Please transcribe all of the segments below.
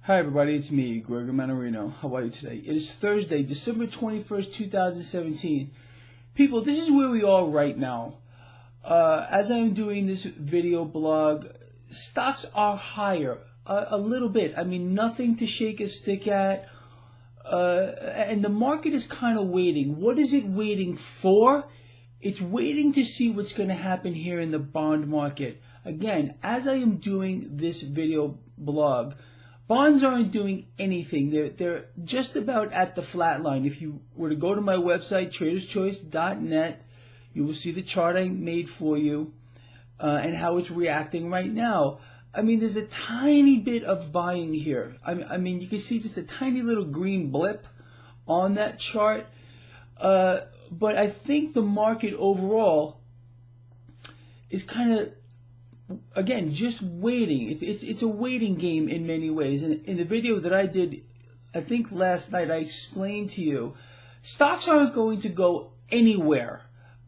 Hi everybody, it's me, Gregory Mannarino. How are you today? It is Thursday, December 21st, 2017. People, this is where we are right now. As I'm doing this video blog, stocks are higher a little bit. I mean, nothing to shake a stick at. And the market is kind of waiting. What is it waiting for? It's waiting to see what's going to happen here in the bond market. Again, as I am doing this video blog, bonds aren't doing anything. They're just about at the flat line. If you were to go to my website, traderschoice.net, you will see the chart I made for you and how it's reacting right now. I mean, there's a tiny bit of buying here. I mean, you can see just a tiny little green blip on that chart. But I think the market overall is kind of, again, just waiting. It's a waiting game in many ways. And in the video that I did, I think last night, I explained to you, stocks aren't going to go anywhere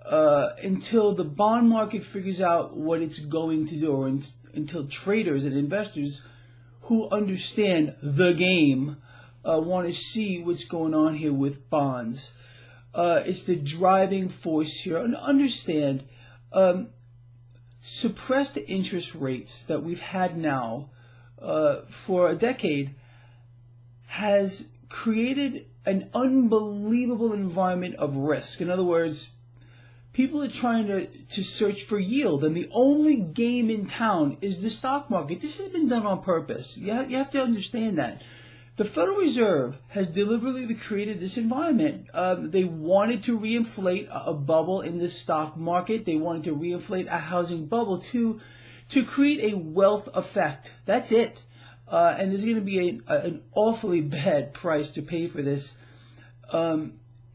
until the bond market figures out what it's going to do, or until traders and investors who understand the game want to see what's going on here with bonds. It's the driving force here. And understand, suppressed interest rates that we've had now for a decade has created an unbelievable environment of risk. In other words, people are trying to search for yield, and the only game in town is the stock market. This has been done on purpose. You have to understand that. The Federal Reserve has deliberately created this environment. They wanted to reinflate a bubble in the stock market. They wanted to reinflate a housing bubble to create a wealth effect. That's it. And there's going to be an awfully bad price to pay for this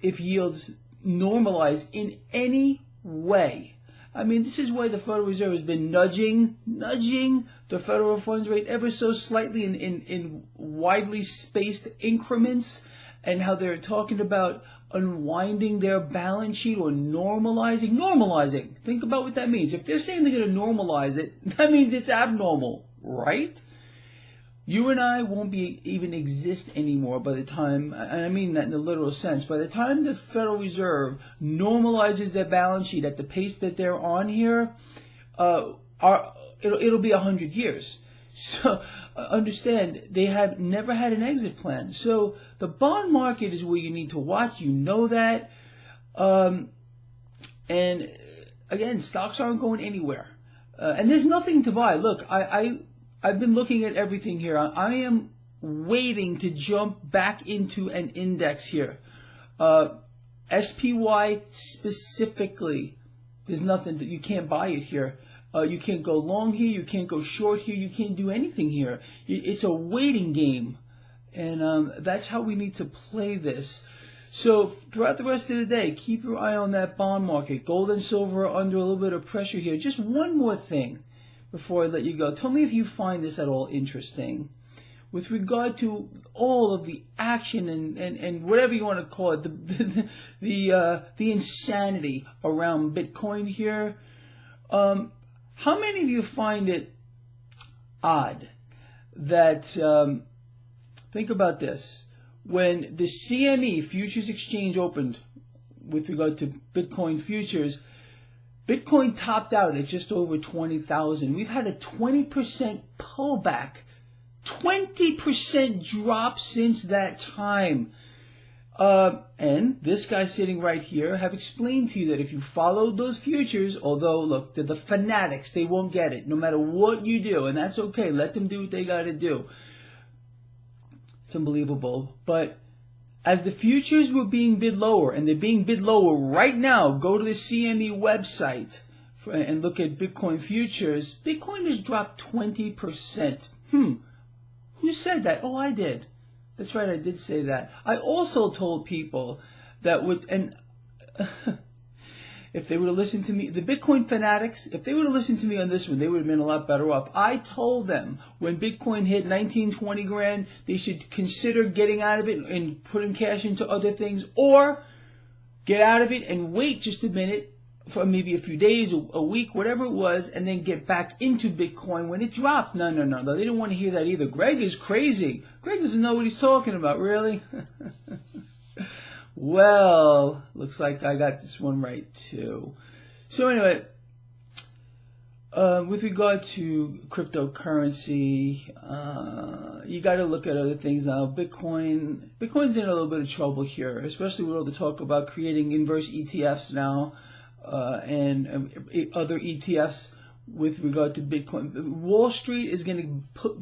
if yields normalize in any way. I mean, this is why the Federal Reserve has been nudging the federal funds rate ever so slightly in widely spaced increments, and how they're talking about unwinding their balance sheet or normalizing. Think about what that means. If they're saying they're going to normalize it, that means it's abnormal, right? You and I won't even exist anymore by the time, and I mean that in the literal sense, by the time the Federal Reserve normalizes their balance sheet at the pace that they're on here, it'll be 100 years. So understand, they have never had an exit plan. So the bond market is where you need to watch. You know that. And again, stocks aren't going anywhere. And there's nothing to buy. Look, I've been looking at everything here. I am waiting to jump back into an index here. SPY specifically, there's nothing that you can't buy it here. You can't go long here. You can't go short here. You can't do anything here. It's a waiting game. And that's how we need to play this. So throughout the rest of the day, keep your eye on that bond market. Gold and silver are under a little bit of pressure here. Just one more thing before I let you go. Tell me if you find this at all interesting. With regard to all of the action and whatever you want to call it, the insanity around Bitcoin here, how many of you find it odd that, think about this, when the CME Futures Exchange opened with regard to Bitcoin futures, Bitcoin topped out at just over 20,000. We've had a 20% pullback, 20% drop since that time. And this guy sitting right here have explained to you that if you follow those futures, although, look, they're the fanatics, they won't get it, no matter what you do, and that's okay. Let them do what they got to do. It's unbelievable. But as the futures were being bid lower, and they're being bid lower right now, go to the CME website and look at Bitcoin futures. Bitcoin has dropped 20%. Who said that? Oh, I did. That's right, I did say that. I also told people that if they would have listened to me, the Bitcoin fanatics, if they would have listened to me on this one, they would have been a lot better off. I told them when Bitcoin hit 19, 20 grand, they should consider getting out of it and putting cash into other things, or get out of it and wait just a minute for maybe a few days, a week, whatever it was, and then get back into Bitcoin when it dropped. No. They didn't want to hear that either. Greg is crazy. Greg doesn't know what he's talking about, really. Well, looks like I got this one right, too. So anyway, with regard to cryptocurrency, you got to look at other things now. Bitcoin's in a little bit of trouble here, especially with all the talk about creating inverse ETFs now, and other ETFs with regard to Bitcoin. Wall Street is going to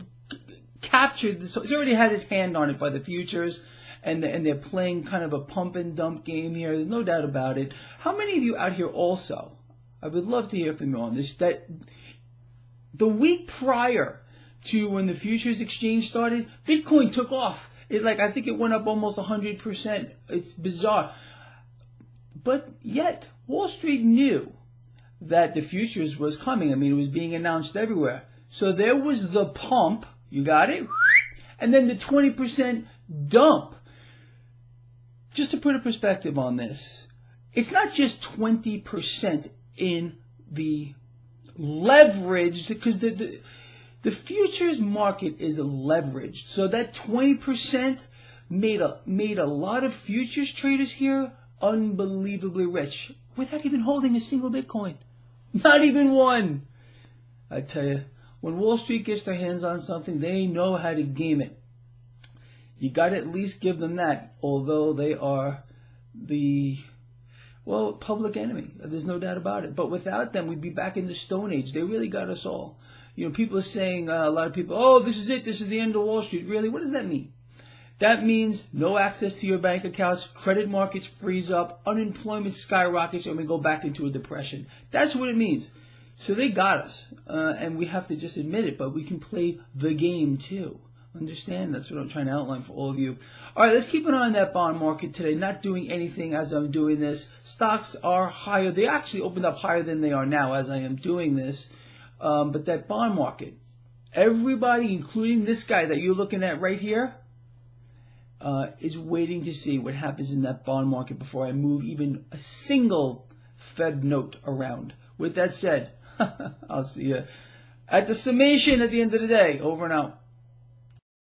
capture this. It's already had its hand on it by the futures, and they're playing kind of a pump and dump game here. There's no doubt about it. How many of you out here also, I would love to hear from you on this, that the week prior to when the futures exchange started, Bitcoin took off. I think it went up almost 100%. It's bizarre. But yet, Wall Street knew that the futures was coming. I mean, it was being announced everywhere. So there was the pump, you got it? And then the 20% dump. Just to put a perspective on this, it's not just 20% in the leveraged, because the futures market is leveraged. So that 20% made a lot of futures traders here unbelievably rich without even holding a single Bitcoin. Not even one. I tell you, when Wall Street gets their hands on something, they know how to game it. You got to at least give them that, although they are the public enemy. There's no doubt about it. But without them, we'd be back in the Stone Age. They really got us all. People are saying, a lot of people, oh, this is it. This is the end of Wall Street. Really? What does that mean? That means no access to your bank accounts, credit markets freeze up, unemployment skyrockets, and we go back into a depression. That's what it means. So they got us, and we have to just admit it, but we can play the game too. Understand? That's what I'm trying to outline for all of you. All right, let's keep an eye on that bond market today. Not doing anything as I'm doing this. Stocks are higher. They actually opened up higher than they are now as I am doing this. But that bond market, everybody, including this guy that you're looking at right here, is waiting to see what happens in that bond market before I move even a single Fed note around. With that said, I'll see you at the summation at the end of the day. Over and out.